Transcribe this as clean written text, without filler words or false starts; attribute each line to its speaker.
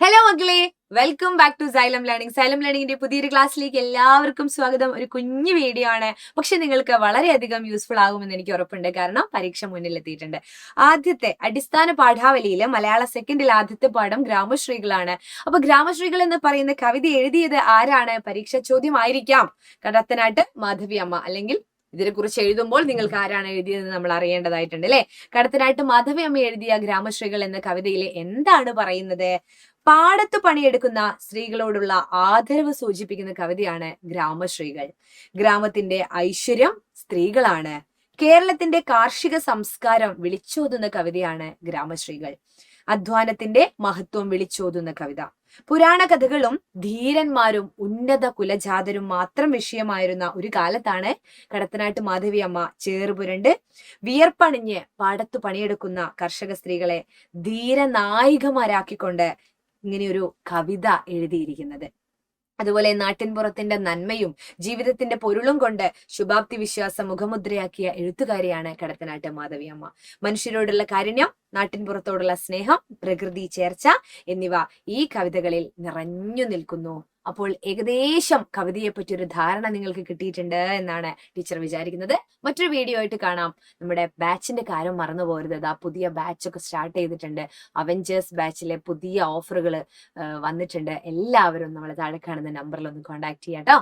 Speaker 1: Hello മക്കളെ, welcome back to Xylem learning. Xylem ലേണിംഗിന്റെ പുതിയൊരു ക്ലാസ്സിലേക്ക് എല്ലാവർക്കും സ്വാഗതം. ഒരു കുഞ്ഞു വീഡിയോ ആണ്, പക്ഷെ നിങ്ങൾക്ക് വളരെയധികം യൂസ്ഫുൾ ആകുമെന്ന് എനിക്ക് ഉറപ്പുണ്ട്. കാരണം പരീക്ഷ മുന്നിലെത്തിയിട്ടുണ്ട്. ആദ്യത്തെ അടിസ്ഥാന പാഠാവലിയിലെ മലയാള സെക്കൻഡിൽ ആദ്യത്തെ പാഠം ഗ്രാമശ്രീകളാണ്. അപ്പൊ ഗ്രാമശ്രീകൾ എന്ന് പറയുന്ന കവിത എഴുതിയത് ആരാണ്? പരീക്ഷ ചോദ്യമായിരിക്കാം. കടത്തനാട്ട് മാധവി അമ്മ, അല്ലെങ്കിൽ ഇതിനെക്കുറിച്ച് എഴുതുമ്പോൾ നിങ്ങൾക്ക് ആരാണ് എഴുതിയതെന്ന് നമ്മൾ അറിയേണ്ടതായിട്ടുണ്ട് അല്ലെ. കടത്തനാട്ട് മാധവി അമ്മ എഴുതിയ ഗ്രാമശ്രീകൾ എന്ന കവിതയിൽ എന്താണ് പറയുന്നത്? പാടത്ത് പണിയെടുക്കുന്ന സ്ത്രീകളോടുള്ള ആദരവ് സൂചിപ്പിക്കുന്ന കവിതയാണ് ഗ്രാമശ്രീകൾ. ഗ്രാമത്തിന്റെ ഐശ്വര്യം സ്ത്രീകളാണ്. കേരളത്തിന്റെ കാർഷിക സംസ്കാരം വിളിച്ചോതുന്ന കവിതയാണ് ഗ്രാമശ്രീകൾ. അധ്വാനത്തിന്റെ മഹത്വം വിളിച്ചോതുന്ന കവിത. പുരാണ കഥകളും ധീരന്മാരും ഉന്നത കുലജാതരും മാത്രം വിഷയമായിരുന്ന ഒരു കാലത്താണ് കടത്തനാട്ട് മാധവി അമ്മ ചേറുപുരണ്ട് വിയർപ്പണിഞ്ഞ് പാടത്തു പണിയെടുക്കുന്ന കർഷക സ്ത്രീകളെ ധീരനായികമാരാക്കിക്കൊണ്ട് ഇങ്ങനെയൊരു കവിത എഴുതിയിരിക്കുന്നത്. അതുപോലെ നാട്ടിൻപുറത്തിന്റെ നന്മയും ജീവിതത്തിന്റെ പൊരുളും കൊണ്ട് ശുഭാപ്തി വിശ്വാസം മുഖമുദ്രയാക്കിയ എഴുത്തുകാരിയാണ് കടത്തനാട്ട് മാധവി അമ്മ. മനുഷ്യരോടുള്ള കാരുണ്യം, നാട്ടിൻപുറത്തോടുള്ള സ്നേഹം, പ്രകൃതി ചേർച്ച എന്നിവ ഈ കവിതകളിൽ നിറഞ്ഞു നിൽക്കുന്നു. അപ്പോൾ ഏകദേശം കവിതയെ പറ്റി ഒരു ധാരണ നിങ്ങൾക്ക് കിട്ടിയിട്ടുണ്ട് എന്നാണ് ടീച്ചർ വിചാരിക്കുന്നത്. മറ്റൊരു വീഡിയോ ആയിട്ട് കാണാം. നമ്മുടെ ബാച്ചിന്റെ കാര്യം മറന്നു പോകരുത്. ആ പുതിയ ബാച്ച് ഒക്കെ സ്റ്റാർട്ട് ചെയ്തിട്ടുണ്ട്. അവഞ്ചേഴ്സ് ബാച്ചിലെ പുതിയ ഓഫറുകൾ വന്നിട്ടുണ്ട്. എല്ലാവരും നമ്മളെ താഴെ കാണുന്ന നമ്പറിൽ ഒന്ന് കോൺടാക്ട് ചെയ്യാം കേട്ടോ.